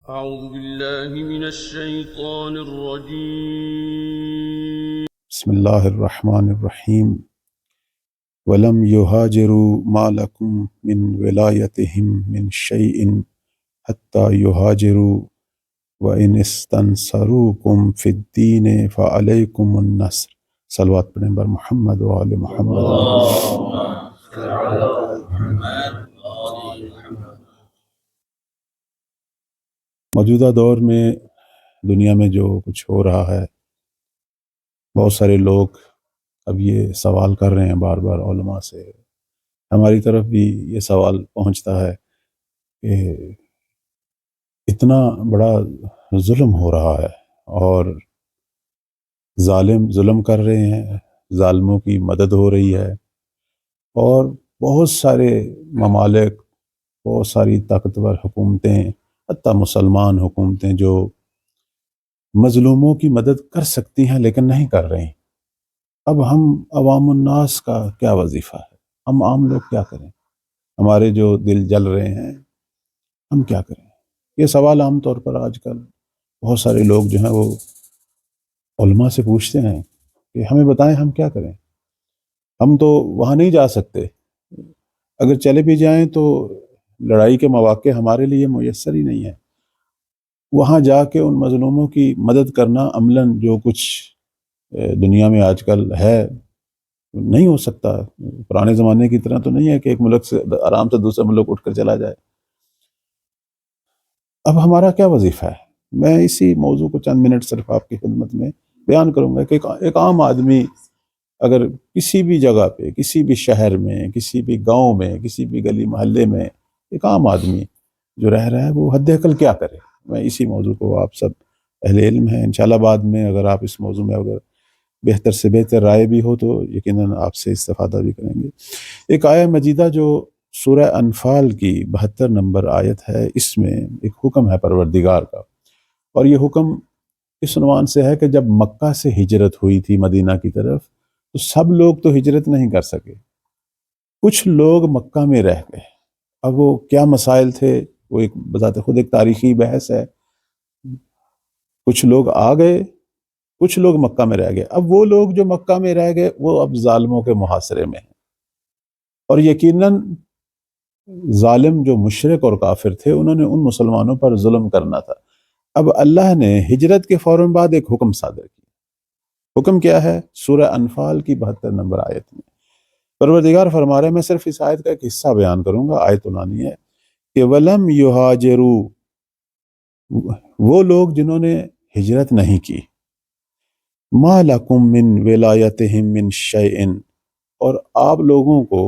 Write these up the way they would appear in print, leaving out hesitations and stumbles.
أعوذ بالله من الشيطان الرجيم. بسم اللہ الرحمن الرحیم وَلَمْ يُهَاجِرُوا مَا لَكُمْ مِنْ وِلَایَتِهِمْ مِنْ شَيْءٍ حَتَّى يُهَاجِرُوا وَإِنِ اسْتَنْصَرُوكُمْ فِي الدِّينِ فَعَلَيْكُمُ النَّصْرُ۔ صلوات پڑھیں بر محمد و آل محمد۔ موجودہ دور میں دنیا میں جو کچھ ہو رہا ہے، بہت سارے لوگ اب یہ سوال کر رہے ہیں بار بار علماء سے، ہماری طرف بھی یہ سوال پہنچتا ہے کہ اتنا بڑا ظلم ہو رہا ہے اور ظالم ظلم کر رہے ہیں، ظالموں کی مدد ہو رہی ہے، اور بہت سارے ممالک، بہت ساری طاقتور حکومتیں، حتیٰ مسلمان حکومتیں جو مظلوموں کی مدد کر سکتی ہیں لیکن نہیں کر رہی۔ اب ہم عوام الناس کا کیا وظیفہ ہے؟ ہم عام لوگ کیا کریں؟ ہمارے جو دل جل رہے ہیں، ہم کیا کریں؟ یہ سوال عام طور پر آج کل بہت سارے لوگ جو ہیں وہ علماء سے پوچھتے ہیں کہ ہمیں بتائیں ہم کیا کریں۔ ہم تو وہاں نہیں جا سکتے، اگر چلے بھی جائیں تو لڑائی کے مواقع ہمارے لیے میسر ہی نہیں ہے۔ وہاں جا کے ان مظلوموں کی مدد کرنا عملاً جو کچھ دنیا میں آج کل ہے نہیں ہو سکتا۔ پرانے زمانے کی طرح تو نہیں ہے کہ ایک ملک سے آرام سے دوسرے ملک اٹھ کر چلا جائے۔ اب ہمارا کیا وظیفہ ہے؟ میں اسی موضوع کو چند منٹ صرف آپ کی خدمت میں بیان کروں گا کہ ایک عام آدمی اگر کسی بھی جگہ پہ، کسی بھی شہر میں، کسی بھی گاؤں میں، کسی بھی گلی محلے میں ایک عام آدمی جو رہ رہا ہے وہ حد عقل کیا کرے۔ میں اسی موضوع کو، آپ سب اہل علم ہیں، انشاءاللہ بعد میں اگر آپ اس موضوع میں اگر بہتر سے بہتر رائے بھی ہو تو یقیناً آپ سے استفادہ بھی کریں گے۔ ایک آیہ مجیدہ جو سورہ انفال کی 72 نمبر آیت ہے، اس میں ایک حکم ہے پروردگار کا، اور یہ حکم اس عنوان سے ہے کہ جب مکہ سے ہجرت ہوئی تھی مدینہ کی طرف تو سب لوگ تو ہجرت نہیں کر سکے، کچھ لوگ مکہ میں رہ گئے۔ اب وہ کیا مسائل تھے وہ ایک بذات خود ایک تاریخی بحث ہے۔ کچھ لوگ آ گئے، کچھ لوگ مکہ میں رہ گئے۔ اب وہ لوگ جو مکہ میں رہ گئے وہ اب ظالموں کے محاصرے میں ہیں، اور یقیناً ظالم جو مشرک اور کافر تھے انہوں نے ان مسلمانوں پر ظلم کرنا تھا۔ اب اللہ نے ہجرت کے فوراً بعد ایک حکم صادر کیا۔ حکم کیا ہے؟ سورہ انفال کی 72 نمبر آیت میں پروردگار فرما رہے ہیں، میں صرف اس آیت کا ایک حصہ بیان کروں گا، آیت عنوانی ہے کہ وَلَمْ يُهَاجِرُوا، وہ لوگ جنہوں نے ہجرت نہیں کی، مَا لَكُمْ مِنْ وِلَایَتِهِمْ مِنْ شَيْءٍ، اور آپ لوگوں کو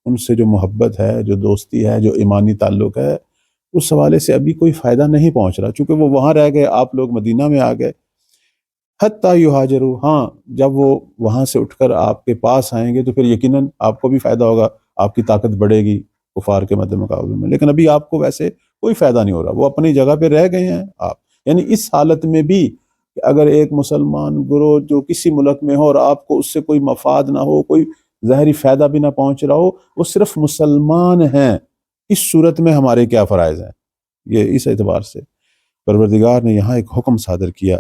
ان سے جو محبت ہے، جو دوستی ہے، جو ایمانی تعلق ہے، اس حوالے سے ابھی کوئی فائدہ نہیں پہنچ رہا، چونکہ وہ وہاں رہ گئے، آپ لوگ مدینہ میں آ گئے۔ حتیٰ یہاجروا، ہاں جب وہ وہاں سے اٹھ کر آپ کے پاس آئیں گے تو پھر یقیناً آپ کو بھی فائدہ ہوگا، آپ کی طاقت بڑھے گی کفار کے مد مقابلے میں، لیکن ابھی آپ کو ویسے کوئی فائدہ نہیں ہو رہا، وہ اپنی جگہ پہ رہ گئے ہیں آپ۔ یعنی اس حالت میں بھی کہ اگر ایک مسلمان گروہ جو کسی ملک میں ہو اور آپ کو اس سے کوئی مفاد نہ ہو، کوئی ظاہری فائدہ بھی نہ پہنچ رہا ہو، وہ صرف مسلمان ہیں، اس صورت میں ہمارے کیا فرائض ہیں؟ یہ اس اعتبار سے پروردگار نے یہاں ایک حکم صادر کیا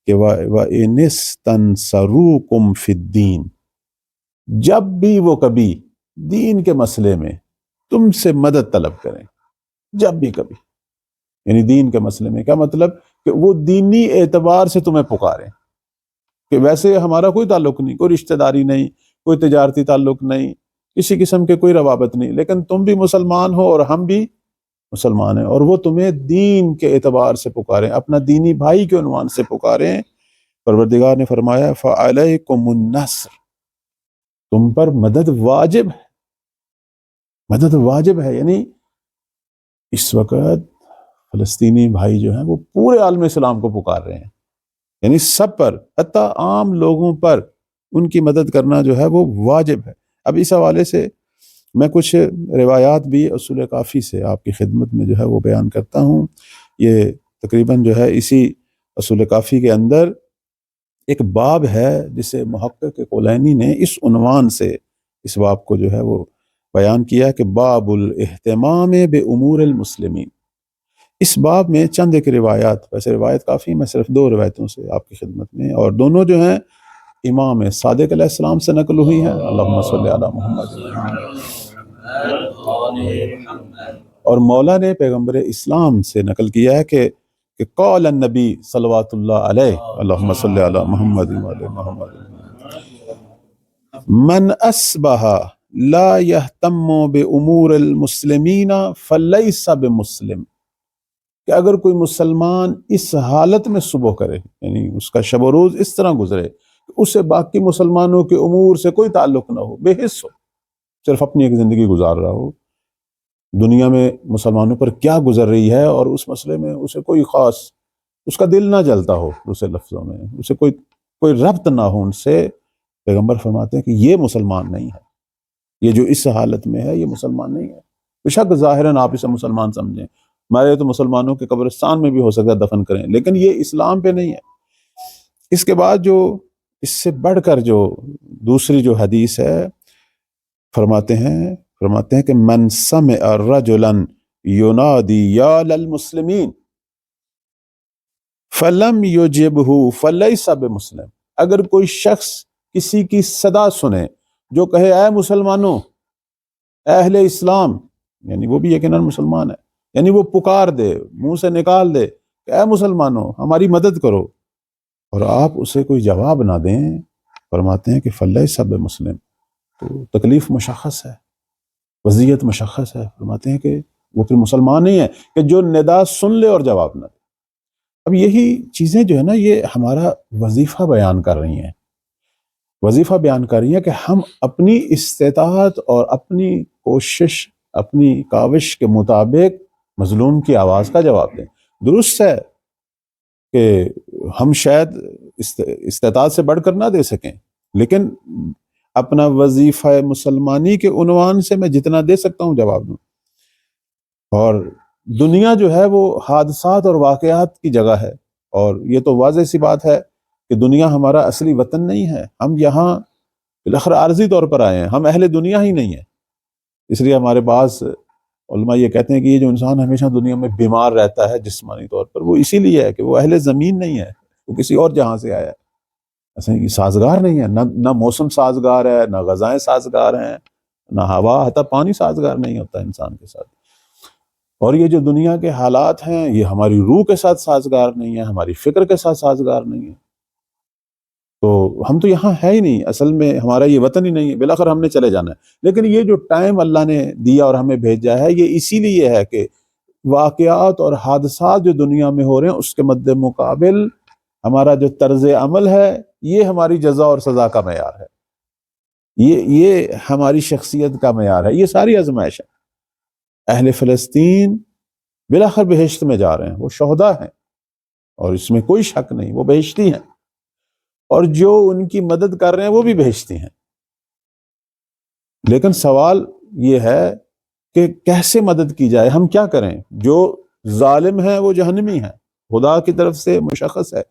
کہ وَإِنِ اسْتَنْصَرُوكُمْ فِي الدِّينِ، جب بھی وہ کبھی دین کے مسئلے میں تم سے مدد طلب کریں، جب بھی کبھی، یعنی دین کے مسئلے میں کیا مطلب کہ وہ دینی اعتبار سے تمہیں پکاریں، کہ ویسے ہمارا کوئی تعلق نہیں، کوئی رشتہ داری نہیں، کوئی تجارتی تعلق نہیں، کسی قسم کے کوئی روابط نہیں، لیکن تم بھی مسلمان ہو اور ہم بھی مسلمان ہیں، اور وہ تمہیں دین کے اعتبار سے پکاریں، اپنا دینی بھائی کے عنوان سے پکاریں۔ پروردگار نے فرمایا فَعَلَيْكُمُ النَّصْرُ، تم پر مدد واجب ہے، مدد واجب ہے۔ یعنی اس وقت فلسطینی بھائی جو ہیں وہ پورے عالم اسلام کو پکار رہے ہیں، یعنی سب پر، حتیٰ عام لوگوں پر ان کی مدد کرنا جو ہے وہ واجب ہے۔ اب اس حوالے سے میں کچھ روایات بھی اصول کافی سے آپ کی خدمت میں جو ہے وہ بیان کرتا ہوں۔ یہ تقریباً جو ہے اسی اصول کافی کے اندر ایک باب ہے جسے محقق کلینی نے اس عنوان سے اس باب کو جو ہے وہ بیان کیا کہ باب الاہتمام بامور المسلمین، اس باب میں چند ایک روایات، ویسے روایت کافی، میں صرف 2 روایتوں سے آپ کی خدمت میں، اور دونوں جو ہیں امام صادق علیہ السلام سے نقل ہوئی ہیں، اللہم صلی علی محمد، اور مولا نے پیغمبر اسلام سے نقل کیا ہے کہ قول النبی صلوات اللہ علیہ، اللہم صلی علی محمد وعلی محمد، من اصبح لا یہتم بامور المسلمین فلیس بمسلم، کہ اگر کوئی مسلمان اس حالت میں صبح کرے، یعنی اس کا شب و روز اس طرح گزرے کہ اسے باقی مسلمانوں کے امور سے کوئی تعلق نہ ہو، بے حس ہو، صرف اپنی ایک زندگی گزار رہا ہو، دنیا میں مسلمانوں پر کیا گزر رہی ہے اور اس مسئلے میں اسے کوئی خاص، اس کا دل نہ جلتا ہو، دوسرے لفظوں میں اسے کوئی ربط نہ ہو ان سے، پیغمبر فرماتے ہیں کہ یہ مسلمان نہیں ہے، یہ جو اس حالت میں ہے یہ مسلمان نہیں ہے۔ بے شک ظاہراً آپ اسے مسلمان سمجھیں، ہمارے تو مسلمانوں کے قبرستان میں بھی ہو سکتا ہے دفن کریں، لیکن یہ اسلام پہ نہیں ہے۔ اس کے بعد جو اس سے بڑھ کر جو دوسری جو حدیث ہے، فرماتے ہیں کہ من سمع رجلا ینادی یا للمسلمین فلم یجبہ فلیس بمسلم، اگر کوئی شخص کسی کی صدا سنے جو کہے اے مسلمانوں، اے اہل اسلام، یعنی وہ بھی یقیناً مسلمان ہے، یعنی وہ پکار دے، منہ سے نکال دے کہ اے مسلمانوں ہماری مدد کرو، اور آپ اسے کوئی جواب نہ دیں، فرماتے ہیں کہ فلیس بمسلم، تو تکلیف مشخص ہے، وضعیت مشخص ہے، فرماتے ہیں کہ وہ پھر مسلمان نہیں ہے کہ جو ندا سن لے اور جواب نہ دے۔ اب یہی چیزیں جو ہے نا، یہ ہمارا وظیفہ بیان کر رہی ہیں، کہ ہم اپنی استطاعت اور اپنی کوشش، اپنی کاوش کے مطابق مظلوم کی آواز کا جواب دیں۔ درست ہے کہ ہم شاید استطاعت سے بڑھ کر نہ دے سکیں، لیکن اپنا وظیفہ مسلمانی کے عنوان سے میں جتنا دے سکتا ہوں جواب دوں۔ اور دنیا جو ہے وہ حادثات اور واقعات کی جگہ ہے، اور یہ تو واضح سی بات ہے کہ دنیا ہمارا اصلی وطن نہیں ہے، ہم یہاں بالاخر عارضی طور پر آئے ہیں، ہم اہل دنیا ہی نہیں ہیں۔ اس لیے ہمارے بعض علماء یہ کہتے ہیں کہ یہ جو انسان ہمیشہ دنیا میں بیمار رہتا ہے جسمانی طور پر، وہ اسی لیے ہے کہ وہ اہل زمین نہیں ہے، وہ کسی اور جہاں سے آیا ہے، ایسا یہ سازگار نہیں ہے، نہ موسم سازگار ہے، نہ غذائیں سازگار ہیں، نہ ہوا، حتی پانی سازگار نہیں ہوتا انسان کے ساتھ۔ اور یہ جو دنیا کے حالات ہیں یہ ہماری روح کے ساتھ سازگار نہیں ہے، ہماری فکر کے ساتھ سازگار نہیں ہے، تو ہم تو یہاں ہے ہی نہیں، اصل میں ہمارا یہ وطن ہی نہیں ہے، بالآخر ہم نے چلے جانا ہے۔ لیکن یہ جو ٹائم اللہ نے دیا اور ہمیں بھیجا ہے، یہ اسی لیے ہے کہ واقعات اور حادثات جو دنیا میں ہو رہے ہیں اس کے مد مقابل ہمارا جو طرز عمل ہے یہ ہماری جزا اور سزا کا معیار ہے، یہ ہماری شخصیت کا معیار ہے، یہ ساری آزمائش ہے۔ اہل فلسطین بالآخر بہشت میں جا رہے ہیں، وہ شہداء ہیں اور اس میں کوئی شک نہیں، وہ بہشتی ہیں، اور جو ان کی مدد کر رہے ہیں وہ بھی بہشتی ہیں۔ لیکن سوال یہ ہے کہ کیسے مدد کی جائے، ہم کیا کریں؟ جو ظالم ہے وہ جہنمی ہے، خدا کی طرف سے مشخص ہے،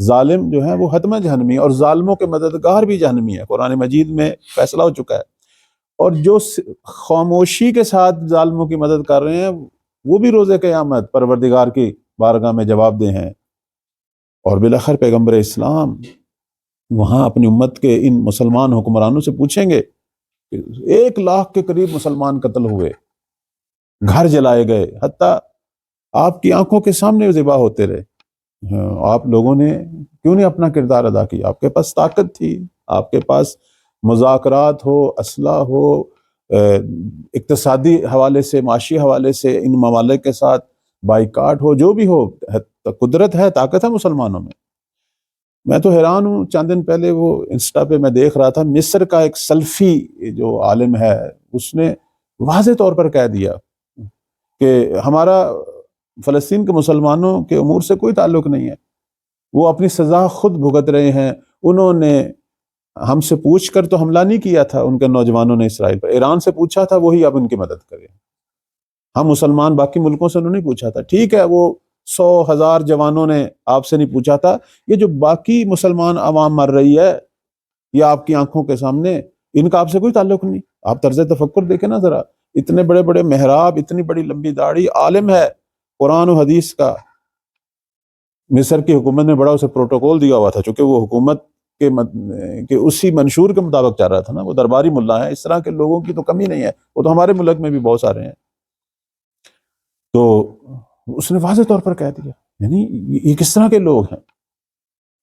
ظالم جو ہے وہ حتما جہنمی ہے، اور ظالموں کے مددگار بھی جہنمی ہے، قرآن مجید میں فیصلہ ہو چکا ہے۔ اور جو خاموشی کے ساتھ ظالموں کی مدد کر رہے ہیں وہ بھی روز قیامت پروردگار کی بارگاہ میں جواب دہ ہیں۔ اور بالاخر پیغمبر اسلام وہاں اپنی امت کے ان مسلمان حکمرانوں سے پوچھیں گے کہ 1,00,000 کے قریب مسلمان قتل ہوئے، گھر جلائے گئے، حتیٰ آپ کی آنکھوں کے سامنے ذبح ہوتے رہے، آپ لوگوں نے کیوں نہیں اپنا کردار ادا کیا؟ آپ کے پاس طاقت تھی، آپ کے پاس مذاکرات ہو، اسلحہ ہو، اقتصادی حوالے سے، معاشی حوالے سے ان ممالک کے ساتھ بائیکاٹ ہو، جو بھی ہو، قدرت ہے، طاقت ہے مسلمانوں میں۔ میں تو حیران ہوں، چند دن پہلے وہ انسٹا پہ میں دیکھ رہا تھا، مصر کا ایک سلفی جو عالم ہے اس نے واضح طور پر کہہ دیا کہ ہمارا فلسطین کے مسلمانوں کے امور سے کوئی تعلق نہیں ہے، وہ اپنی سزا خود بھگت رہے ہیں، انہوں نے ہم سے پوچھ کر تو حملہ نہیں کیا تھا، ان کے نوجوانوں نے اسرائیل پر، ایران سے پوچھا تھا، وہی اب ان کی مدد کرے۔ ہم مسلمان باقی ملکوں سے انہوں نے پوچھا تھا، ٹھیک ہے وہ 100,000 جوانوں نے آپ سے نہیں پوچھا تھا، یہ جو باقی مسلمان عوام مر رہی ہے یہ آپ کی آنکھوں کے سامنے، ان کا آپ سے کوئی تعلق نہیں۔ آپ طرز تفکر دیکھیں نا ذرا، اتنے بڑے بڑے محراب، اتنی بڑی لمبی داڑھی، عالم ہے، قرآن و حدیث کا مصر کی حکومت نے بڑا اسے پروٹوکول دیا ہوا تھا، چونکہ وہ حکومت کے اسی منشور کے مطابق چل رہا تھا نا، وہ درباری ملا ہے، اس طرح کے لوگوں کی تو کمی نہیں ہے، وہ تو ہمارے ملک میں بھی بہت سارے ہیں۔ تو اس نے واضح طور پر کہہ دیا، یعنی یہ کس طرح کے لوگ ہیں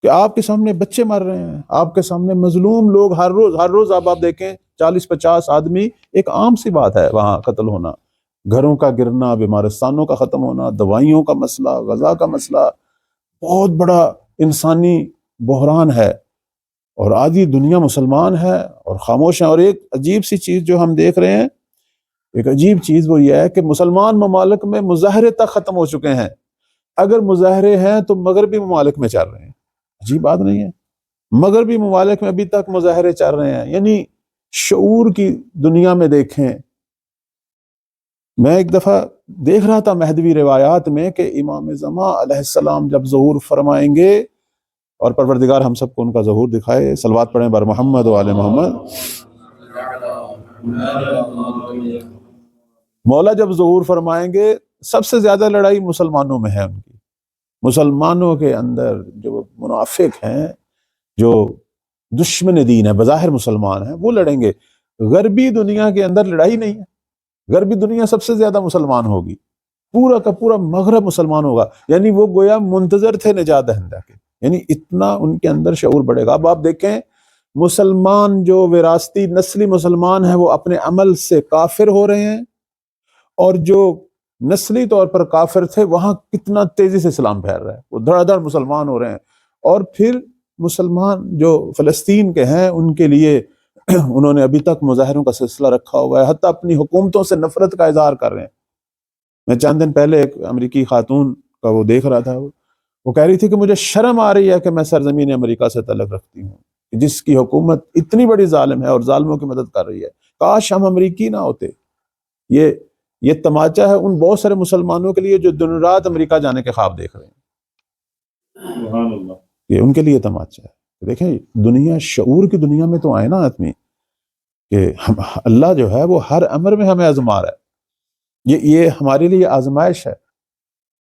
کہ آپ کے سامنے بچے مر رہے ہیں، آپ کے سامنے مظلوم لوگ ہر روز آپ دیکھیں 40-50 آدمی، ایک عام سی بات ہے وہاں قتل ہونا، گھروں کا گرنا، بیمارستانوں کا ختم ہونا، دوائیوں کا مسئلہ، غذا کا مسئلہ، بہت بڑا انسانی بحران ہے، اور آدھی دنیا مسلمان ہے اور خاموش ہے۔ اور ایک عجیب سی چیز جو ہم دیکھ رہے ہیں، ایک عجیب چیز وہ یہ ہے کہ مسلمان ممالک میں مظاہرے تک ختم ہو چکے ہیں، اگر مظاہرے ہیں تو مغربی ممالک میں چل رہے ہیں۔ عجیب بات نہیں ہے؟ مغربی ممالک میں ابھی تک مظاہرے چل رہے ہیں، یعنی شعور کی دنیا میں دیکھیں۔ میں ایک دفعہ دیکھ رہا تھا مہدوی روایات میں کہ امام زمان علیہ السلام جب ظہور فرمائیں گے، اور پروردگار ہم سب کو ان کا ظہور دکھائے، صلوات پڑھیں بر محمد و آل محمد۔ مولا جب ظہور فرمائیں گے، سب سے زیادہ لڑائی مسلمانوں میں ہے ان کی، مسلمانوں کے اندر جو منافق ہیں، جو دشمن دین ہے، بظاہر مسلمان ہیں، وہ لڑیں گے۔ غربی دنیا کے اندر لڑائی نہیں ہے، غربی دنیا سب سے زیادہ مسلمان ہوگی، پورا کا پورا مغرب مسلمان ہوگا، یعنی وہ گویا منتظر تھے نجات دہندہ کے، یعنی اتنا ان کے اندر شعور بڑھے گا۔ اب آپ دیکھیں مسلمان جو وراثتی نسلی مسلمان ہیں وہ اپنے عمل سے کافر ہو رہے ہیں، اور جو نسلی طور پر کافر تھے وہاں کتنا تیزی سے اسلام پھیل رہا ہے، وہ دھڑا دھڑ مسلمان ہو رہے ہیں۔ اور پھر مسلمان جو فلسطین کے ہیں ان کے لیے انہوں نے ابھی تک مظاہروں کا سلسلہ رکھا ہوا ہے، حتیٰ اپنی حکومتوں سے نفرت کا اظہار کر رہے ہیں۔ میں چند دن پہلے ایک امریکی خاتون کا وہ دیکھ رہا تھا، وہ کہہ رہی تھی کہ مجھے شرم آ رہی ہے کہ میں سرزمین امریکہ سے تعلق رکھتی ہوں، جس کی حکومت اتنی بڑی ظالم ہے اور ظالموں کی مدد کر رہی ہے، کاش ہم امریکی نہ ہوتے۔ یہ تماچا ہے ان بہت سارے مسلمانوں کے لیے جو دن رات امریکہ جانے کے خواب دیکھ رہے ہیں، سبحان اللہ، یہ ان کے لیے تماچا ہے۔ دیکھیں دنیا، شعور کی دنیا میں تو آئے نا آدمی کہ اللہ جو ہے وہ ہر امر میں ہمیں آزما رہا ہے، یہ ہمارے لیے آزمائش ہے۔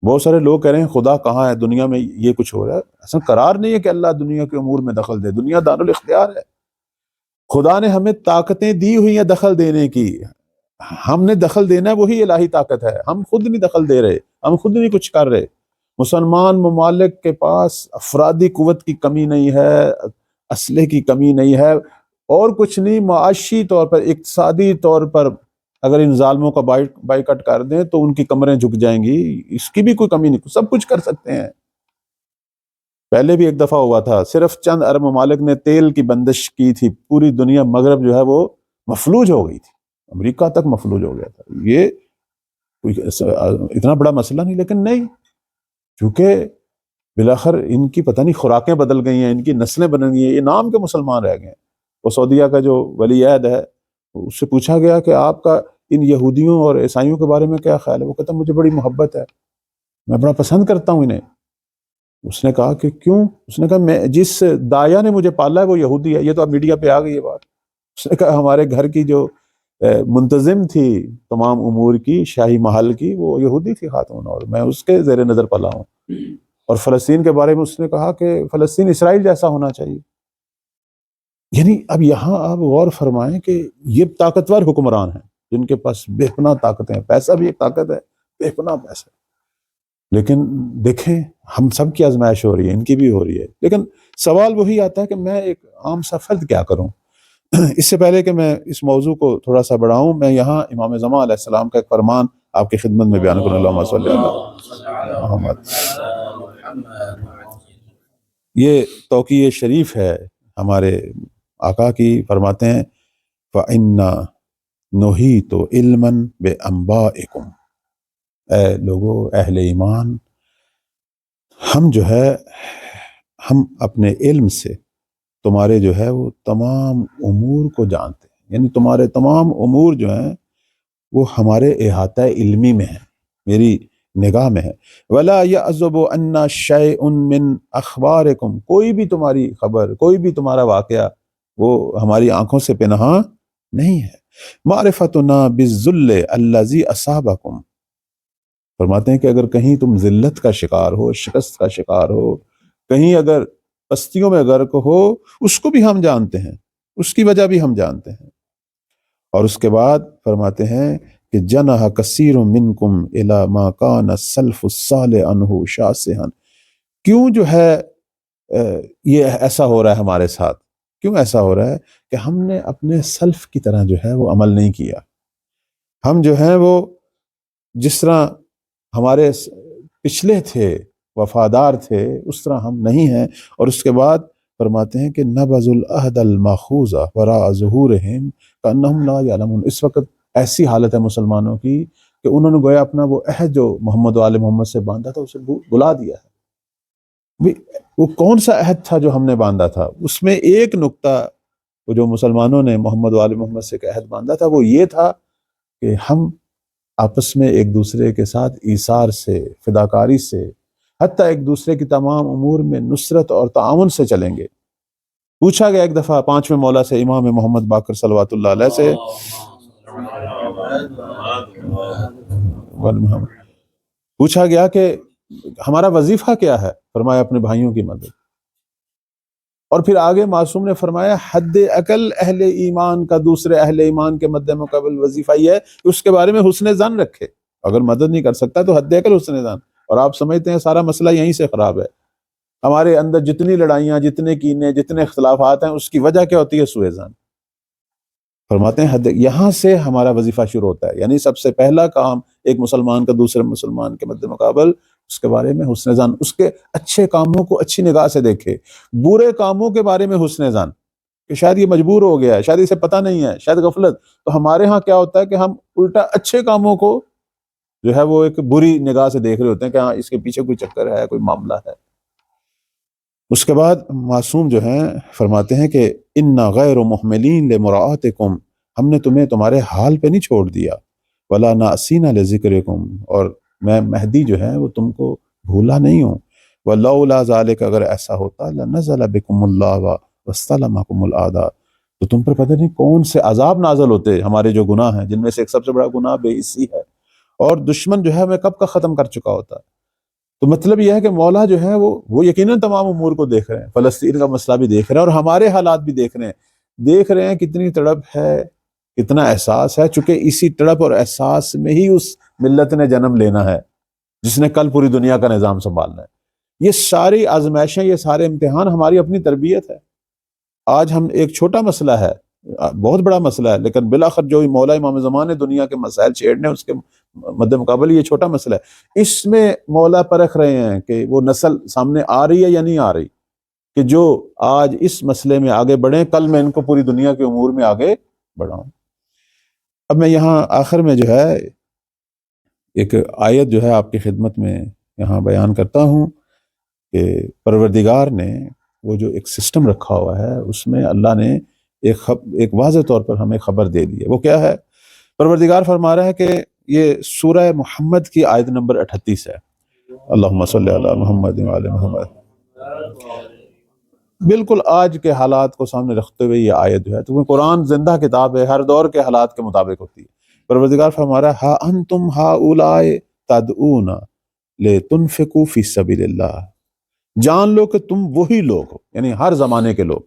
بہت سارے لوگ کہہ رہے ہیں خدا کہاں ہے، دنیا میں یہ کچھ ہو رہا ہے، ایسا قرار نہیں ہے کہ اللہ دنیا کے امور میں دخل دے، دنیا دارالاختیار ہے۔ خدا نے ہمیں طاقتیں دی ہوئی ہیں دخل دینے کی، ہم نے دخل دینا ہے، وہی الہی طاقت ہے، ہم خود نہیں دخل دے رہے، ہم خود نہیں کچھ کر رہے۔ مسلمان ممالک کے پاس افرادی قوت کی کمی نہیں ہے، اسلحے کی کمی نہیں ہے، اور کچھ نہیں، معاشی طور پر، اقتصادی طور پر اگر ان ظالموں کا بائیکاٹ کر دیں تو ان کی کمریں جھک جائیں گی، اس کی بھی کوئی کمی نہیں، سب کچھ کر سکتے ہیں۔ پہلے بھی ایک دفعہ ہوا تھا، صرف چند عرب ممالک نے تیل کی بندش کی تھی، پوری دنیا مغرب جو ہے وہ مفلوج ہو گئی تھی، امریکہ تک مفلوج ہو گیا تھا۔ یہ کوئی اتنا بڑا مسئلہ نہیں، لیکن نہیں، چونکہ بالآخر ان کی پتہ نہیں خوراکیں بدل گئی ہیں، ان کی نسلیں بدل گئی ہیں، یہ نام کے مسلمان رہ گئے ہیں۔ وہ سعودیہ کا جو ولی عہد ہے، اس سے پوچھا گیا کہ آپ کا ان یہودیوں اور عیسائیوں کے بارے میں کیا خیال ہے؟ وہ کہتا مجھے بڑی محبت ہے، میں بڑا پسند کرتا ہوں انہیں۔ اس نے کہا کہ کیوں؟ اس نے کہا میں جس دایا نے مجھے پالا ہے وہ یہودی ہے۔ یہ تو اب میڈیا پہ آ گئی یہ بات۔ اس نے کہا ہمارے گھر کی جو منتظم تھی تمام امور کی، شاہی محل کی، وہ یہودی تھی خاتون، اور میں اس کے زیر نظر پلا ہوں۔ اور فلسطین کے بارے میں اس نے کہا کہ فلسطین اسرائیل جیسا ہونا چاہیے۔ یعنی اب یہاں آپ غور فرمائیں کہ یہ طاقتور حکمران ہیں جن کے پاس بے پناہ طاقتیں ہیں، پیسہ بھی ایک طاقت ہے، بے پناہ پیسہ، لیکن دیکھیں ہم سب کی آزمائش ہو رہی ہے، ان کی بھی ہو رہی ہے، لیکن سوال وہی آتا ہے کہ میں ایک عام سا فرد کیا کروں؟ اس سے پہلے کہ میں اس موضوع کو تھوڑا سا بڑھاؤں، میں یہاں امام زمان علیہ السلام کا ایک فرمان آپ کی خدمت میں بیان کروں، اللہم صلی علی محمد۔ یہ توقیع شریف ہے ہمارے آقا کی، فرماتے ہیں فَإِنَّا نُحِيطُ عِلْمًا بِأَنبَائِكُمْ، اے لوگو اہل ایمان، ہم جو ہے ہم اپنے علم سے تمہارے جو ہے وہ تمام امور کو جانتے ہیں، یعنی تمہارے تمام امور جو ہیں وہ ہمارے احاطہ علمی میں ہیں، میری نگاہ میں ہے۔ وَلَا يَعْزُبُ عَنَّا شَيْءٌ مِّنْ أَخْبَارِكُمْ، کوئی بھی تمہاری خبر، کوئی بھی تمہارا واقعہ وہ ہماری آنکھوں سے پنہاں نہیں ہے۔ مَعْرِفَتُنَا بِالذُّلِّ الَّذِي أَصَابَكُمْ، فرماتے ہیں کہ اگر کہیں تم ذلت کا شکار ہو، شکست کا شکار ہو، کہیں اگر پستیوں میں غرق ہو، اس کو بھی ہم جانتے ہیں، اس کی وجہ بھی ہم جانتے ہیں۔ اور اس کے بعد فرماتے ہیں کہ جنح کثیر منکم الی ما کان السلف الصالح عنہ شاسعا، کیوں جو ہے یہ ایسا ہو رہا ہے ہمارے ساتھ، کیوں ایسا ہو رہا ہے کہ ہم نے اپنے سلف کی طرح جو ہے وہ عمل نہیں کیا، ہم جو ہیں وہ جس طرح ہمارے پچھلے تھے، وفادار تھے، اس طرح ہم نہیں ہیں۔ اور اس کے بعد فرماتے ہیں کہ نبذ العہد الماخوذ وراء ظہورہم کانہم لا یعلمون، اس وقت ایسی حالت ہے مسلمانوں کی کہ انہوں نے گویا اپنا وہ عہد جو محمد و آل محمد سے باندھا تھا اسے بلا دیا ہے۔ وہ کون سا عہد تھا جو ہم نے باندھا تھا؟ اس میں ایک نقطہ وہ جو مسلمانوں نے محمد و آل محمد سے عہد باندھا تھا وہ یہ تھا کہ ہم آپس میں ایک دوسرے کے ساتھ ایثار سے، فداکاری سے، حتیٰ ایک دوسرے کی تمام امور میں نصرت اور تعاون سے چلیں گے۔ پوچھا گیا ایک دفعہ 5ویں مولا سے، امام محمد باقر صلوات اللہ علیہ سے، پوچھا گیا کہ ہمارا وظیفہ کیا ہے؟ فرمایا اپنے بھائیوں کی مدد۔ اور پھر آگے معصوم نے فرمایا حد عقل اہل ایمان کا دوسرے اہل ایمان کے مد مقابل وظیفہ یہ ہے کہ اس کے بارے میں حسن ظن رکھے، اگر مدد نہیں کر سکتا تو حد عقل حسن ظن۔ اور آپ سمجھتے ہیں سارا مسئلہ یہیں سے خراب ہے، ہمارے اندر جتنی لڑائیاں، جتنے کینے، جتنے اختلافات ہیں، اس کی وجہ کیا ہوتی ہے؟ سوء ظن۔ فرماتے ہیں یہاں سے ہمارا وظیفہ شروع ہوتا ہے، یعنی سب سے پہلا کام ایک مسلمان کا دوسرے مسلمان کے مد مقابل اس کے بارے میں حسن ظن، اس کے اچھے کاموں کو اچھی نگاہ سے دیکھے، برے کاموں کے بارے میں حسن ظن کہ شاید یہ مجبور ہو گیا ہے، شاید اسے پتہ نہیں ہے، شاید غفلت۔ تو ہمارے ہاں کیا ہوتا ہے کہ ہم الٹا اچھے کاموں کو جو ہے وہ ایک بری نگاہ سے دیکھ رہے ہوتے ہیں کہ ہاں اس کے پیچھے کوئی چکر ہے، کوئی معاملہ ہے۔ اس کے بعد معصوم جو ہیں فرماتے ہیں کہ انا غیر محملین لمراعاتکم، ہم نے تمہیں تمہارے حال پہ نہیں چھوڑ دیا، ولا ناسینا لذکرکم، اور میں مہدی جو ہے وہ تم کو بھولا نہیں ہوں، ولولا ذالک، اگر ایسا ہوتا لنزل بکم اللہ واستلمکم الاعداء، تو تم پر پتہ نہیں کون سے عذاب نازل ہوتے، ہمارے جو گناہ ہیں جن میں سے ایک سب سے بڑا گناہ بے حسی ہے، اور دشمن جو ہے ہمیں کب کا ختم کر چکا ہوتا۔ تو مطلب یہ ہے کہ مولا جو ہے وہ یقیناً تمام امور کو دیکھ رہے ہیں، فلسطین کا مسئلہ بھی دیکھ رہے ہیں اور ہمارے حالات بھی دیکھ رہے ہیں کتنی تڑپ ہے، کتنا احساس ہے، چونکہ اسی تڑپ اور احساس میں ہی اس ملت نے جنم لینا ہے جس نے کل پوری دنیا کا نظام سنبھالنا ہے۔ یہ ساری آزمائشیں، یہ سارے امتحان ہماری اپنی تربیت ہے۔ آج ہم ایک چھوٹا مسئلہ ہے، بہت بڑا مسئلہ ہے، لیکن بالآخر جو مولا امام زمان نے دنیا کے مسائل چھیڑنے اس کے مد مقابل یہ چھوٹا مسئلہ ہے۔ اس میں مولا پرکھ رہے ہیں کہ وہ نسل سامنے آ رہی ہے یا نہیں آ رہی، کہ جو آج اس مسئلے میں آگے بڑھیں، کل میں ان کو پوری دنیا کے امور میں آگے بڑھاؤں۔ اب میں یہاں آخر میں جو ہے ایک آیت جو ہے آپ کی خدمت میں یہاں بیان کرتا ہوں کہ پروردگار نے وہ جو ایک سسٹم رکھا ہوا ہے اس میں اللہ نے ایک واضح طور پر ہمیں خبر دے دی ہے۔ وہ کیا ہے؟ پروردگار فرما رہا ہے کہ یہ سورہ محمد کی آیت نمبر 38 ہے، اللہم صلی علی محمد وعلی محمد۔ بالکل آج کے حالات کو سامنے رکھتے ہوئے یہ آیت جو ہے، تو قرآن زندہ کتاب ہے، ہر دور کے حالات کے مطابق ہوتی ہے۔ پروردگار فرما رہا ہے ہا انتم ہؤلاء تدعون لتنفقوا فی سبیل اللہ، جان لو کہ تم وہی لوگ ہو، یعنی ہر زمانے کے لوگ،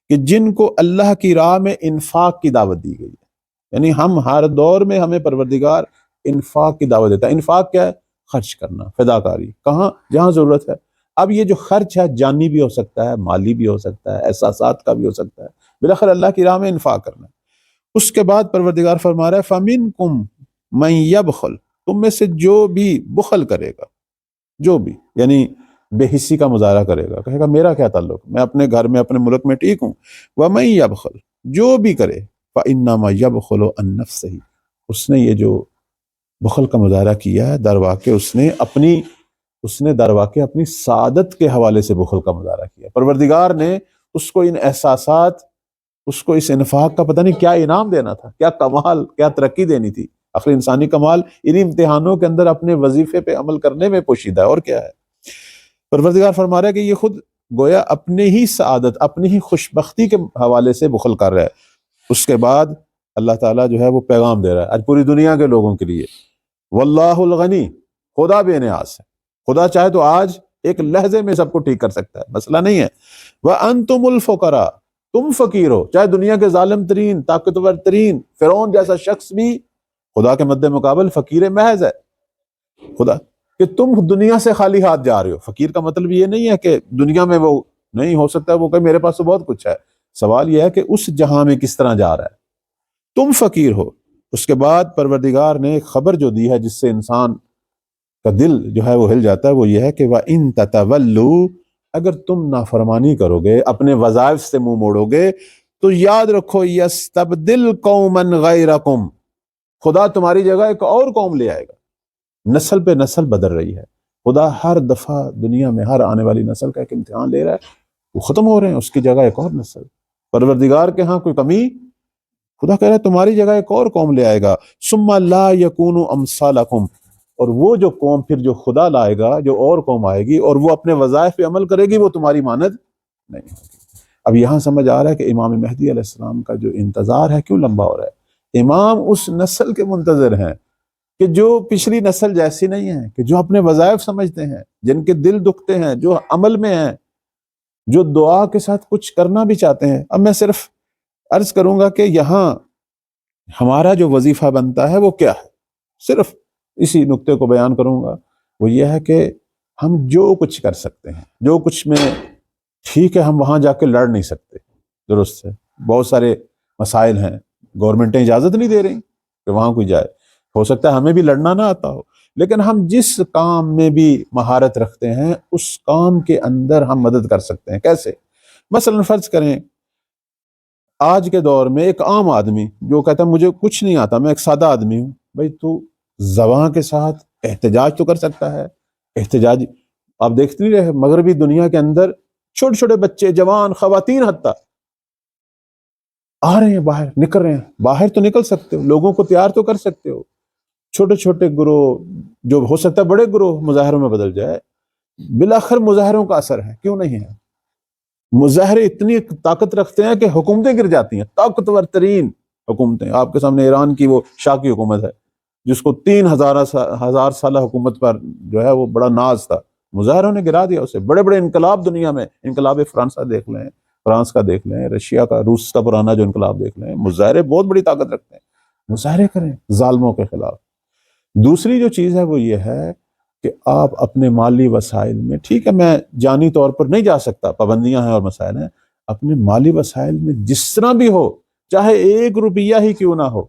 کہ جن کو اللہ کی راہ میں انفاق کی دعوت دی گئی ہے۔ یعنی ہم ہر دور میں ہمیں پروردگار انفاق کی دعوت دیتا ہے۔ انفاق کیا ہے؟ خرچ کرنا، فداکاری، کہاں؟ جہاں ضرورت ہے۔ اب یہ جو خرچ ہے جانی بھی ہو سکتا ہے، مالی بھی ہو سکتا ہے، احساسات کا بھی ہو سکتا ہے، بالآخر اللہ کی راہ میں انفاق کرنا ہے۔ اس کے بعد پروردگار فرما رہا ہے فَمِنْكُمْ مَنْ يَبْخَلْ، تم میں سے جو بھی بخل کرے گا، جو بھی یعنی بے حسی کا مظاہرہ کرے گا، کہے گا میرا کیا تعلق، میں اپنے گھر میں اپنے ملک میں ٹھیک ہوں، وَمَنْ يَبْخَلْ، جو بھی کرے فَإِنَّمَا يَبْخَلُ عَنْ نَفْسِهِ، اس نے یہ جو بخل کا مظاہرہ کیا ہے در واقع اس نے در واقع اپنی سعادت کے حوالے سے بخل کا مظاہرہ کیا۔ پروردگار نے اس کو ان احساسات، اس کو اس انفاق کا پتہ نہیں کیا انعام دینا تھا، کیا کمال، کیا ترقی دینی تھی۔ آخر انسانی کمال انہی امتحانوں کے اندر اپنے وظیفے پہ عمل کرنے میں پوشیدہ ہے، اور کیا ہے۔ پروردگار فرما رہا ہے کہ یہ خود گویا اپنے ہی سعادت، اپنی ہی خوشبختی کے حوالے سے بخل کر رہا ہے۔ اس کے بعد اللہ تعالیٰ جو ہے وہ پیغام دے رہا ہے آج پوری دنیا کے لوگوں کے لیے، واللہ الغنی، خدا بے نیاز ہے، خدا چاہے تو آج ایک لہجے میں سب کو ٹھیک کر سکتا ہے، مسئلہ نہیں ہے۔ وَأَنْتُمُ الْفُقَرَاء، تم فقیر ہو، چاہے دنیا کے ظالم ترین طاقتور ترین فرعون جیسا شخص بھی خدا کے مد مقابل فقیر محض ہے۔ خدا کہ تم دنیا سے خالی ہاتھ جا رہے ہو، فقیر کا مطلب یہ نہیں ہے کہ دنیا میں وہ نہیں ہو سکتا ہے، وہ کہ میرے پاس تو بہت کچھ ہے، سوال یہ ہے کہ اس جہاں میں کس طرح جا رہا ہے، تم فقیر ہو۔ اس کے بعد پروردگار نے ایک خبر جو دی ہے جس سے انسان کا دل جو ہے وہ ہل جاتا ہے، وہ یہ ہے کہ وَإِن تَتَوَلُّوا، اگر تم نافرمانی کرو گے، اپنے وظائف سے منہ موڑو گے، تو یاد رکھو یستبدل قوما غیرکم، خدا تمہاری جگہ ایک اور قوم لے آئے گا۔ نسل پہ نسل بدل رہی ہے، خدا ہر دفعہ دنیا میں ہر آنے والی نسل کا ایک امتحان لے رہا ہے، وہ ختم ہو رہے ہیں، اس کی جگہ ایک اور نسل۔ پروردگار کے ہاں کوئی کمی، خدا کہہ رہا ہے تمہاری جگہ ایک اور قوم لے آئے گا، ثم لا یکونوا امثالکم، اور وہ جو قوم پھر جو خدا لائے گا، جو اور قوم آئے گی اور وہ اپنے وظائف پہ عمل کرے گی، وہ تمہاری مانند نہیں ہوگی۔ اب یہاں سمجھ آ رہا ہے کہ امام مہدی علیہ السلام کا جو انتظار ہے کیوں لمبا ہو رہا ہے۔ امام اس نسل کے منتظر ہیں کہ جو پچھلی نسل جیسی نہیں ہے، کہ جو اپنے وظائف سمجھتے ہیں، جن کے دل دکھتے ہیں، جو عمل میں ہیں، جو دعا کے ساتھ کچھ کرنا بھی چاہتے ہیں۔ اب میں صرف عرض کروں گا کہ یہاں ہمارا جو وظیفہ بنتا ہے وہ کیا ہے، صرف اسی نقطے کو بیان کروں گا، وہ یہ ہے کہ ہم جو کچھ کر سکتے ہیں، جو کچھ میں ٹھیک ہے ہم وہاں جا کے لڑ نہیں سکتے، درست ہے، بہت سارے مسائل ہیں، گورنمنٹیں اجازت نہیں دے رہی کہ وہاں کوئی جائے، ہو سکتا ہے ہمیں بھی لڑنا نہ آتا ہو، لیکن ہم جس کام میں بھی مہارت رکھتے ہیں اس کام کے اندر ہم مدد کر سکتے ہیں۔ کیسے؟ مثلا فرض کریں آج کے دور میں ایک عام آدمی جو کہتا ہے مجھے کچھ نہیں آتا، میں ایک سادہ آدمی ہوں، بھائی تو زبان کے ساتھ احتجاج تو کر سکتا ہے۔ احتجاج آپ دیکھتے نہیں رہے مغربی دنیا کے اندر چھوٹے چھوٹے بچے، جوان، خواتین حتیٰ آ رہے ہیں، باہر نکل رہے ہیں، باہر تو نکل سکتے ہو، لوگوں کو تیار تو کر سکتے ہو، چھوٹے چھوٹے گروہ جو ہو سکتا ہے بڑے گروہ مظاہروں میں بدل جائے، بالآخر مظاہروں کا اثر ہے، کیوں نہیں ہے؟ مظاہرے اتنی طاقت رکھتے ہیں کہ حکومتیں گر جاتی ہیں، طاقتور ترین حکومتیں۔ آپ کے سامنے ایران کی وہ شاہ کی حکومت ہے جس کو 3000 سالہ حکومت پر جو ہے وہ بڑا ناز تھا، مظاہروں نے گرا دیا اسے۔ بڑے بڑے انقلاب دنیا میں، انقلاب فرانسہ دیکھ لیں، فرانس کا دیکھ لیں، رشیا کا، روس کا پرانا جو انقلاب دیکھ لیں، مظاہرے بہت بڑی طاقت رکھتے ہیں، مظاہرے کریں ظالموں کے خلاف۔ دوسری جو چیز ہے وہ یہ ہے کہ آپ اپنے مالی وسائل میں، ٹھیک ہے میں جانی طور پر نہیں جا سکتا، پابندیاں ہیں اور مسائل ہیں، اپنے مالی وسائل میں جس طرح بھی ہو، چاہے 1 روپیہ ہی کیوں نہ ہو،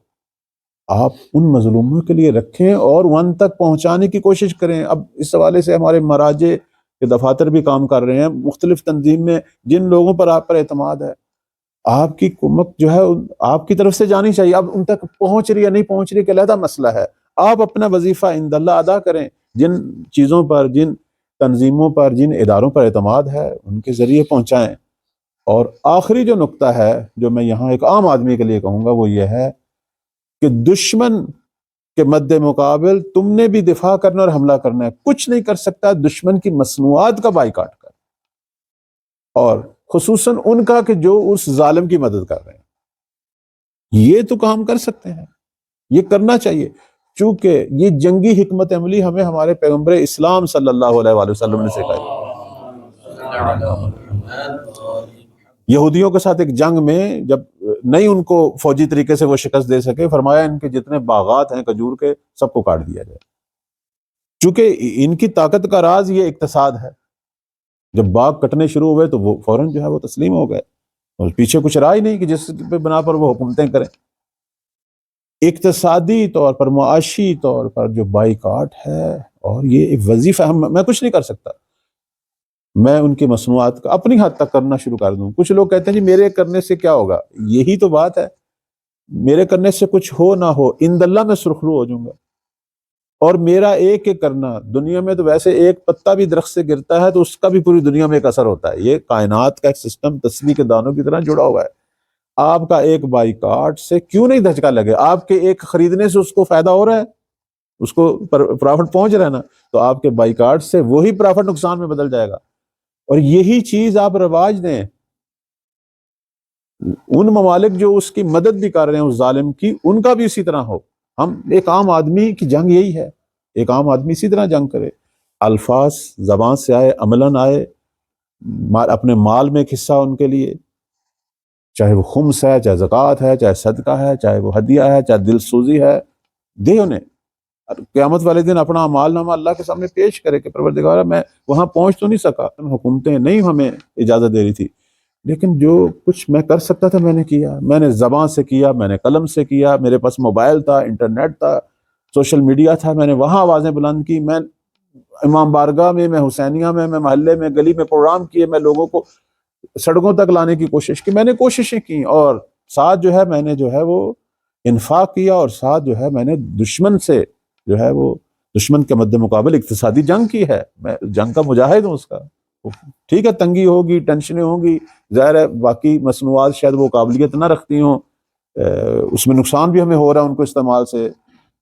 آپ ان مظلوموں کے لیے رکھیں اور ان تک پہنچانے کی کوشش کریں۔ اب اس حوالے سے ہمارے مراجع کے دفاتر بھی کام کر رہے ہیں، مختلف تنظیم میں جن لوگوں پر آپ پر اعتماد ہے، آپ کی کمک جو ہے آپ کی طرف سے جانی چاہیے۔ اب ان تک پہنچ رہی ہے نہیں پہنچ رہی کہ علیحدہ مسئلہ ہے، آپ اپنا وظیفہ عند اللہ ادا کریں، جن چیزوں پر، جن تنظیموں پر، جن اداروں پر اعتماد ہے ان کے ذریعے پہنچائیں۔ اور آخری جو نقطہ ہے جو میں یہاں ایک عام آدمی کے لیے کہوں گا وہ یہ ہے کہ دشمن کے مد مقابل تم نے بھی دفاع کرنا اور حملہ کرنا ہے، کچھ نہیں کر سکتا دشمن کی مصنوعات کا بائیکاٹ کر، اور خصوصاً ان کا کہ جو اس ظالم کی مدد کر رہے ہیں، یہ تو کام کر سکتے ہیں، یہ کرنا چاہیے، چونکہ یہ جنگی حکمت عملی ہمیں ہمارے پیغمبر اسلام صلی اللہ علیہ وآلہ وسلم نے سکھائی۔ یہودیوں کے ساتھ ایک جنگ میں جب نہیں ان کو فوجی طریقے سے وہ شکست دے سکے، فرمایا ان کے جتنے باغات ہیں کھجور کے سب کو کاٹ دیا جائے، چونکہ ان کی طاقت کا راز یہ اقتصاد ہے۔ جب باغ کٹنے شروع ہوئے تو وہ فوراً جو ہے وہ تسلیم ہو گئے، اور پیچھے کچھ رہا ہی نہیں کہ جس پہ بنا پر وہ حکومتیں کریں۔ اقتصادی طور پر، معاشی طور پر جو بائیکاٹ ہے، اور یہ ایک وظیفہ ہے، میں کچھ نہیں کر سکتا، میں ان کی مصنوعات کا اپنی حد تک کرنا شروع کر دوں۔ کچھ لوگ کہتے ہیں جی میرے کرنے سے کیا ہوگا، یہی تو بات ہے، میرے کرنے سے کچھ ہو نہ ہو، عند اللہ میں سرخرو ہو جاؤں گا، اور میرا ایک ایک کرنا، دنیا میں تو ویسے ایک پتا بھی درخت سے گرتا ہے تو اس کا بھی پوری دنیا میں ایک اثر ہوتا ہے، یہ کائنات کا ایک سسٹم تسبیح کے دانوں کی طرح جڑا ہوا ہے۔ آپ کا ایک بائیکاٹ سے کیوں نہیں دھچکا لگے، آپ کے ایک خریدنے سے اس کو فائدہ ہو رہا ہے، اس کو پرافٹ پہنچ رہا ہے نا، تو آپ کے بائیکاٹ سے وہی پرافٹ نقصان میں بدل جائے گا۔ اور یہی چیز آپ رواج دیں، ان ممالک جو اس کی مدد بھی کر رہے ہیں اس ظالم کی، ان کا بھی اسی طرح ہو۔ ہم ایک عام آدمی کی جنگ یہی ہے، ایک عام آدمی اسی طرح جنگ کرے، الفاظ زبان سے آئے، عملاً آئے، اپنے مال میں ایک حصہ ان کے لیے، چاہے وہ خمس ہے، چاہے زکوٰۃ ہے، چاہے صدقہ ہے، چاہے وہ ہدیہ ہے، چاہے دل سوزی ہے، دے انہیں۔ قیامت والے دن اپنا اعمال نامہ اللہ کے سامنے پیش کرے کہ پروردگارہ میں وہاں پہنچ تو نہیں سکا، حکومتیں نہیں ہمیں اجازت دے رہی تھی، لیکن جو کچھ میں کر سکتا تھا میں نے کیا، میں نے زبان سے کیا، میں نے قلم سے کیا، میرے پاس موبائل تھا، انٹرنیٹ تھا، سوشل میڈیا تھا، میں نے وہاں آوازیں بلند کی، میں امام بارگاہ میں حسینیہ میں محلے میں گلی میں پروگرام کیے، میں لوگوں کو سڑکوں تک لانے کی کوشش کی، میں نے کوششیں کی، اور ساتھ جو ہے میں نے جو ہے وہ انفاق کیا، اور ساتھ جو ہے میں نے دشمن سے جو ہے وہ دشمن کے مد مقابل اقتصادی جنگ کی ہے، میں جنگ کا مجاہد ہوں اس کا۔ ٹھیک ہے تنگی ہوگی، ٹینشنیں ہوں گی، ظاہر ہے باقی مصنوعات شاید وہ قابلیت نہ رکھتی ہوں، اس میں نقصان بھی ہمیں ہو رہا ہے ان کو استعمال سے،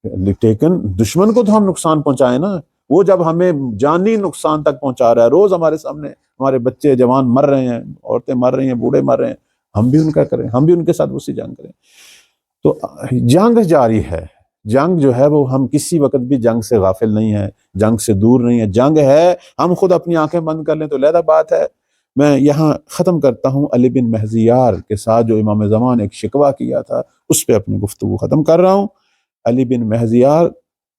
لیکن دشمن کو تو ہم نقصان پہنچائیں نا، وہ جب ہمیں جانی نقصان تک پہنچا رہا ہے، روز ہمارے سامنے ہمارے بچے جوان مر رہے ہیں، عورتیں مر رہی ہیں، بوڑھے مر رہے ہیں، ہم بھی ان کا کریں، ہم بھی ان کے ساتھ اسی جنگ کریں۔ تو جنگ جاری ہے، جنگ جو ہے وہ ہم کسی وقت بھی جنگ سے غافل نہیں ہیں، جنگ سے دور نہیں ہے، جنگ ہے، ہم خود اپنی آنکھیں بند کر لیں تو علیحدہ بات ہے۔ میں یہاں ختم کرتا ہوں علی بن مہزیار کے ساتھ جو امام زمان ایک شکوہ کیا تھا، اس پہ اپنی گفتگو ختم کر رہا ہوں۔ علی بن مہزیار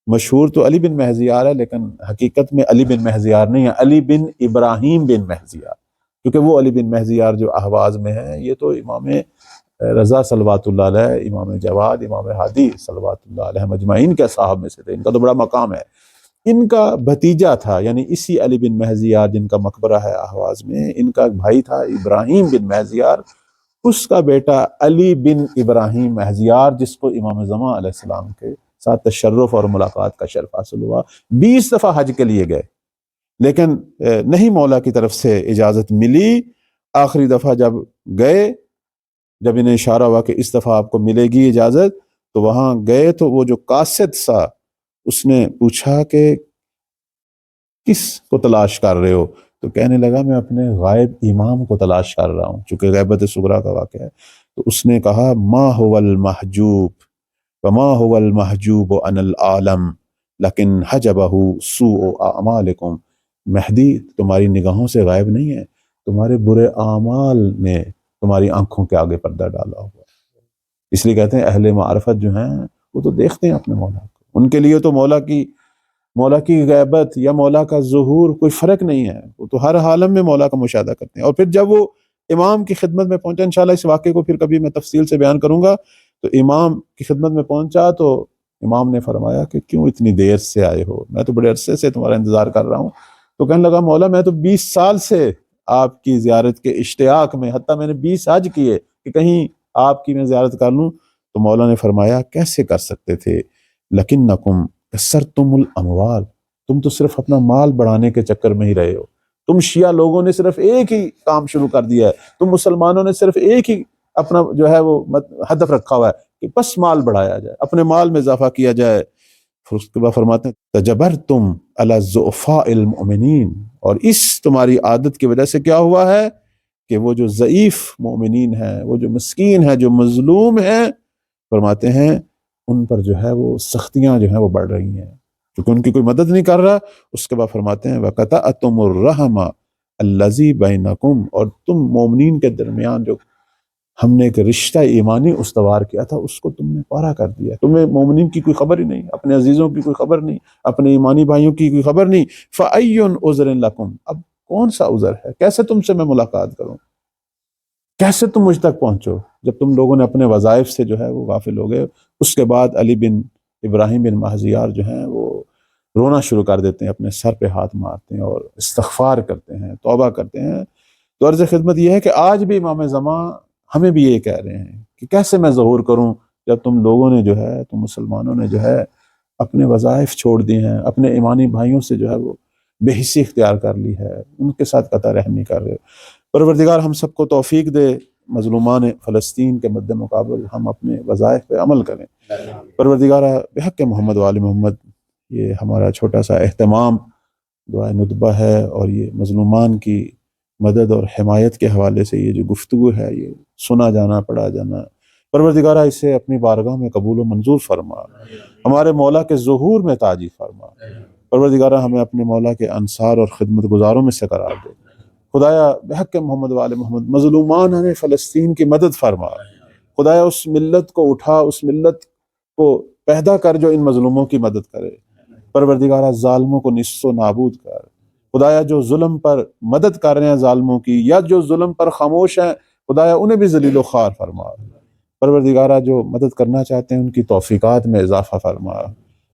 مشہور تو علی بن مہزیار ہے، لیکن حقیقت میں علی بن مہزیار نہیں ہے، علی بن ابراہیم بن مہزیار، کیونکہ وہ علی بن مہزیار جو اہواز میں ہے، یہ تو امام رضا صلوات اللہ علیہ، امام جواد، امام ہادی صلوات اللہ علیہ مجمعین کے صاحب میں سے تھے، ان کا تو بڑا مقام ہے۔ ان کا بھتیجا تھا، یعنی اسی علی بن مہزیار جن کا مقبرہ ہے اہواز میں، ان کا بھائی تھا ابراہیم بن مہزیار، اس کا بیٹا علی بن ابراہیم مہزیار، جس کو امام زمان علیہ السلام کے ساتھ تشرف اور ملاقات کا شرف حاصل ہوا۔ 20 دفعہ حج کے لیے گئے، لیکن نہیں مولا کی طرف سے اجازت ملی۔ آخری دفعہ جب گئے، جب انہیں اشارہ ہوا کہ اس دفعہ آپ کو ملے گی اجازت، تو وہاں گئے تو وہ جو قاصد سا، اس نے پوچھا کہ کس کو تلاش کر رہے ہو؟ تو کہنے لگا میں اپنے غائب امام کو تلاش کر رہا ہوں، چونکہ غیبت صغریٰ کا واقعہ ہے۔ تو اس نے کہا ما هو المحجوب وما هو المحجوب عن العالم لیکن حجبہ سوء اعمالکم، مہدی تمہاری نگاہوں سے غائب نہیں ہے، تمہارے برے اعمال نے تمہاری آنکھوں کے آگے پردہ ڈالا ہوا ہے۔ اس لیے کہتے ہیں اہل معرفت جو ہیں وہ تو دیکھتے ہیں اپنے مولا کو، ان کے لیے تو مولا کی غیبت یا مولا کا ظہور کوئی فرق نہیں ہے، وہ تو ہر عالم میں مولا کا مشاہدہ کرتے ہیں۔ اور پھر جب وہ امام کی خدمت میں پہنچا، انشاءاللہ اس واقعے کو پھر کبھی میں تفصیل سے بیان کروں گا، تو امام کی خدمت میں پہنچا تو امام نے فرمایا کہ کیوں اتنی دیر سے آئے ہو؟ میں تو بڑے عرصے سے تمہارا انتظار کر رہا ہوں۔ تو کہنے لگا مولا میں تو 20 سال سے آپ کی زیارت کے اشتیاق میں، حتیٰ میں نے 20 حج کیے کہ کہیں آپ کی میں زیارت کر لوں۔ تو مولا نے فرمایا کیسے کر سکتے تھے، لکنکم کثرتم الاموال، تم تو صرف اپنا مال بڑھانے کے چکر میں ہی رہے ہو، تم شیعہ لوگوں نے صرف ایک ہی کام شروع کر دیا ہے، تم مسلمانوں نے صرف ایک ہی اپنا جو ہے وہ ہدف رکھا ہوا ہے کہ بس مال بڑھایا جائے، اپنے مال میں اضافہ کیا جائے۔ پھر اس کے بعد فرماتے ہیں تجبرتم علی الضعفاء المؤمنین، اور اس تمہاری عادت کی وجہ سے کیا ہوا ہے کہ وہ جو ضعیف مومنین ہیں، وہ جو مسکین ہیں، جو مظلوم ہیں، فرماتے ہیں ان پر جو ہے وہ سختیاں جو ہیں وہ بڑھ رہی ہیں کیونکہ ان کی کوئی مدد نہیں کر رہا۔ اس کے بعد فرماتے ہیں وَقَطَعْتُمُ الرَّحْمَ الَّذِي بَيْنَكُمْ، اور تم مومنین کے درمیان جو ہم نے ایک رشتہ ایمانی استوار کیا تھا اس کو تم نے پارا کر دیا، تمہیں مومنین کی کوئی خبر ہی نہیں، اپنے عزیزوں کی کوئی خبر نہیں، اپنے ایمانی بھائیوں کی کوئی خبر نہیں۔ فَأَيٌّ عُذْرٍ لَكُمْ، اب کون سا عذر ہے، کیسے تم سے میں ملاقات کروں، کیسے تم مجھ تک پہنچو، جب تم لوگوں نے اپنے وظائف سے جو ہے وہ غافل ہو گئے۔ اس کے بعد علی بن ابراہیم بن مہزیار جو ہیں وہ رونا شروع کر دیتے ہیں، اپنے سر پہ ہاتھ مارتے ہیں اور استغفار کرتے ہیں، توبہ کرتے ہیں۔ تو عرض خدمت یہ ہے کہ آج بھی امام زمان ہمیں بھی یہ کہہ رہے ہیں کہ کیسے میں ظہور کروں جب تم لوگوں نے جو ہے، تم مسلمانوں نے جو ہے اپنے وظائف چھوڑ دی ہیں، اپنے ایمانی بھائیوں سے جو ہے وہ بے حسی اختیار کر لی ہے، ان کے ساتھ قطع رحمی کر رہے ہو۔ پروردگار ہم سب کو توفیق دے، مظلومان فلسطین کے مد مقابل ہم اپنے وظائف پہ عمل کریں۔ پروردگار بحق محمد و آل محمد، یہ ہمارا چھوٹا سا اہتمام دعائے ندبہ ہے، اور یہ مظلومان کی مدد اور حمایت کے حوالے سے یہ جو گفتگو ہے، یہ سنا جانا، پڑھا جانا، پروردگارہ اسے اپنی بارگاہ میں قبول و منظور فرما، ہمارے مولا کے ظہور میں تاجی فرما۔ پروردگارہ ہمیں اپنے مولا کے انصار اور خدمت گزاروں میں سے قرار دے۔ خدایا بحق محمد وآل محمد مظلومان ہمیں فلسطین کی مدد فرما۔ خدایا اس ملت کو اٹھا، اس ملت کو پیدا کر جو ان مظلوموں کی مدد کرے۔ پروردگارہ ظالموں کو نصف و نابود کر۔ خدایا جو ظلم پر مدد کر رہے ہیں ظالموں کی، یا جو ظلم پر خاموش ہیں، خدایا انہیں بھی ذلیل و خوار فرما۔ پروردگارہ جو مدد کرنا چاہتے ہیں ان کی توفیقات میں اضافہ فرما۔